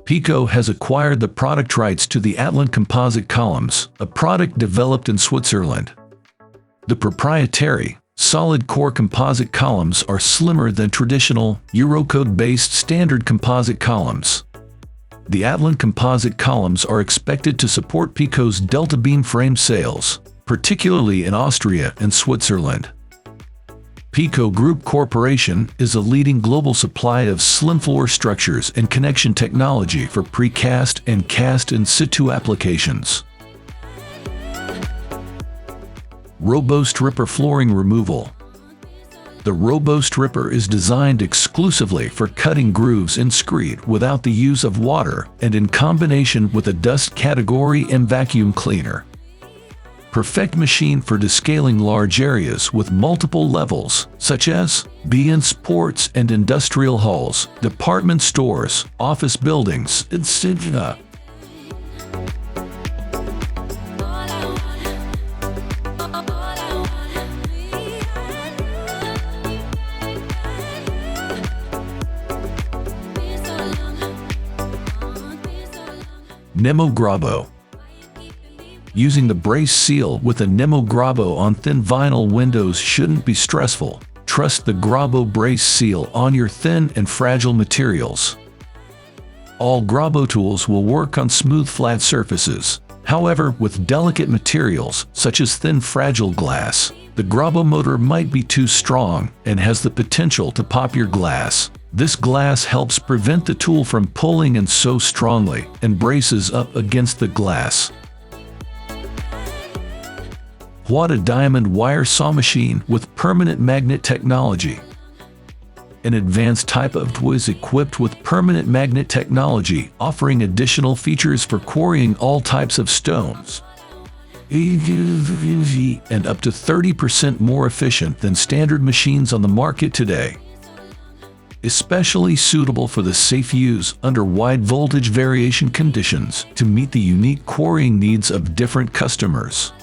Peikko has acquired the product rights to the Atlan composite columns, a product developed in Switzerland. The proprietary, solid-core composite columns are slimmer than traditional, Eurocode-based standard composite columns. The Atlan composite columns are expected to support Peikko's delta beam frame sales, particularly in Austria and Switzerland. Peikko Group Corporation is a leading global supplier of slim floor structures and connection technology for precast and cast in situ applications. ROBO stripper flooring removal. The ROBO stripper is designed exclusively for cutting grooves in screed without the use of water and in combination with a dust category M vacuum cleaner. Perfect machine for descaling large areas with multiple levels, such as B&S ports and industrial halls, department stores, office buildings, etc. Nemo GRABO. Using the brace seal with a Nemo GRABO on thin vinyl windows shouldn't be stressful. Trust the GRABO brace seal on your thin and fragile materials. All GRABO tools will work on smooth flat surfaces. However, with delicate materials, such as thin fragile glass, the GRABO motor might be too strong and has the potential to pop your glass. This glass helps prevent the tool from pulling and so strongly and braces up against the glass. Huada diamond wire saw machine with permanent magnet technology. An advanced type of tool is equipped with permanent magnet technology, offering additional features for quarrying all types of stones. And up to 30% more efficient than standard machines on the market today. Especially suitable for the safe use under wide voltage variation conditions to meet the unique quarrying needs of different customers.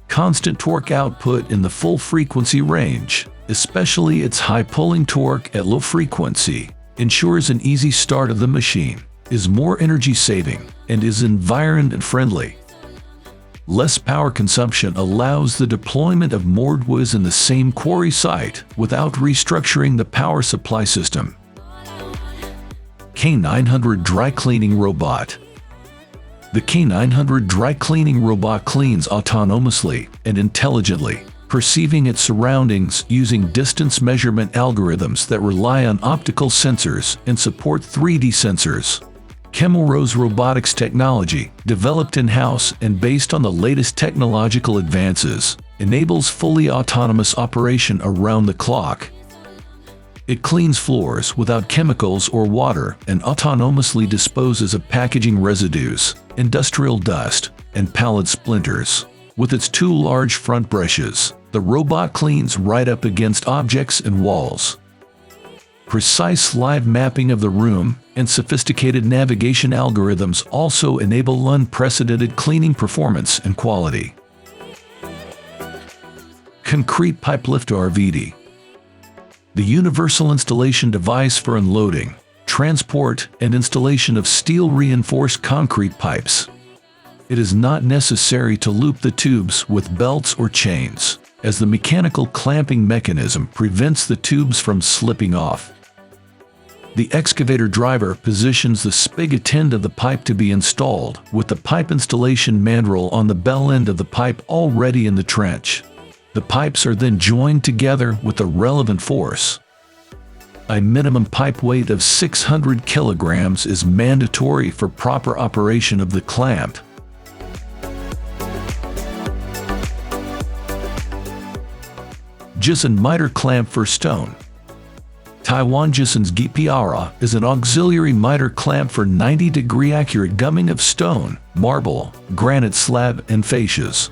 Constant torque output in the full frequency range, especially its high pulling torque at low frequency, ensures an easy start of the machine, is more energy saving, and is environment friendly. Less power consumption allows the deployment of more tools in the same quarry site without restructuring the power supply system. K900 dry cleaning robot. The K900 dry cleaning robot cleans autonomously and intelligently, perceiving its surroundings using distance measurement algorithms that rely on optical sensors and support 3D sensors. KEMARO's robotics technology, developed in-house and based on the latest technological advances, enables fully autonomous operation around the clock. It cleans floors without chemicals or water and autonomously disposes of packaging residues, industrial dust, and pallet splinters. With its two large front brushes, the robot cleans right up against objects and walls. Precise live mapping of the room and sophisticated navigation algorithms also enable unprecedented cleaning performance and quality. Concrete pipe lift RVD. The universal installation device for unloading, transport, and installation of steel-reinforced concrete pipes. It is not necessary to loop the tubes with belts or chains, as the mechanical clamping mechanism prevents the tubes from slipping off. The excavator driver positions the spigot end of the pipe to be installed, with the pipe installation mandrel on the bell end of the pipe already in the trench. The pipes are then joined together with the relevant force. A minimum pipe weight of 600 kilograms is mandatory for proper operation of the clamp. Gison Mitre clamp for stone. Taiwan Gison's GPRA is an auxiliary miter clamp for 90-degree accurate gumming of stone, marble, granite slab, and fascias.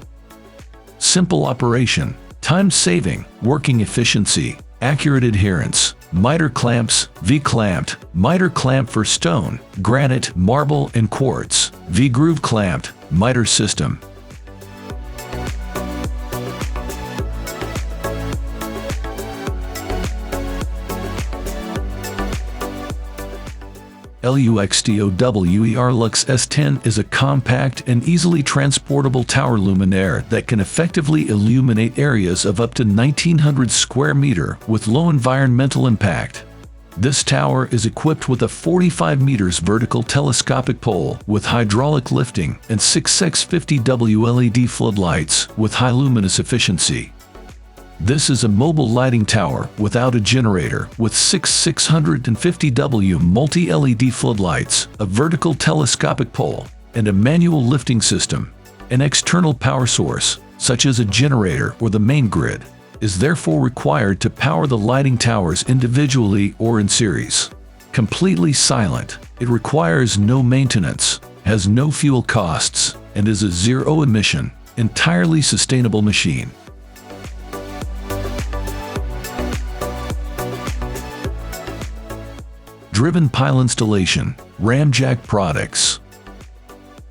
Simple operation, time-saving, working efficiency, accurate adherence. Mitre clamps, V-clamped, mitre clamp for stone, granite, marble, and quartz. V-groove clamped, mitre system. LUXTOWER Lux S10 is a compact and easily transportable tower luminaire that can effectively illuminate areas of up to 1900 square meter with low environmental impact. This tower is equipped with a 45 meters vertical telescopic pole with hydraulic lifting and 6x50W LED floodlights with high luminous efficiency. This is a mobile lighting tower without a generator with 650W multi-LED floodlights, a vertical telescopic pole, and a manual lifting system. An external power source, such as a generator or the main grid, is therefore required to power the lighting towers individually or in series. Completely silent, it requires no maintenance, has no fuel costs, and is a zero-emission, entirely sustainable machine. Driven pile installation, Ramjack products.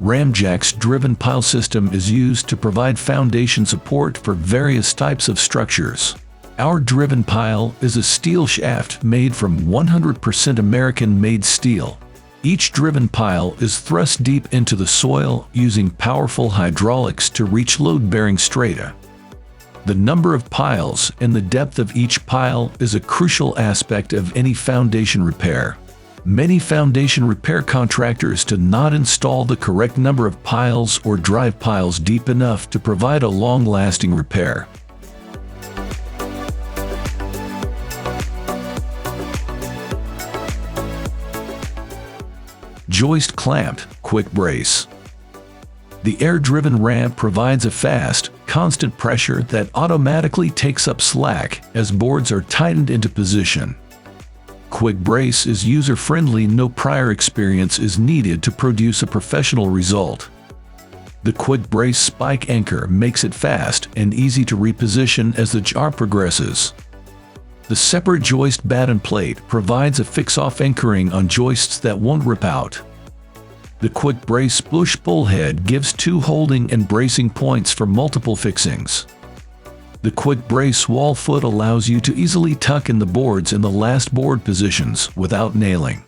Ramjack's driven pile system is used to provide foundation support for various types of structures. Our driven pile is a steel shaft made from 100% American-made steel. Each driven pile is thrust deep into the soil using powerful hydraulics to reach load-bearing strata. The number of piles and the depth of each pile is a crucial aspect of any foundation repair. Many foundation repair contractors do not install the correct number of piles or drive piles deep enough to provide a long-lasting repair. Joist clamped, QUIKBRACE. The air-driven ramp provides a fast, constant pressure that automatically takes up slack as boards are tightened into position. QUIKBRACE is user-friendly, no prior experience is needed to produce a professional result. The QUIKBRACE spike anchor makes it fast and easy to reposition as the job progresses. The separate joist batten plate provides a fix-off anchoring on joists that won't rip out. The QUIKBRACE push pull head gives two holding and bracing points for multiple fixings. The QUIKBRACE wall foot allows you to easily tuck in the boards in the last board positions without nailing.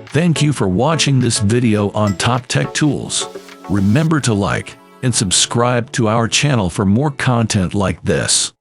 Thank you for watching this video on Top Tech Tools. Remember to like and subscribe to our channel for more content like this.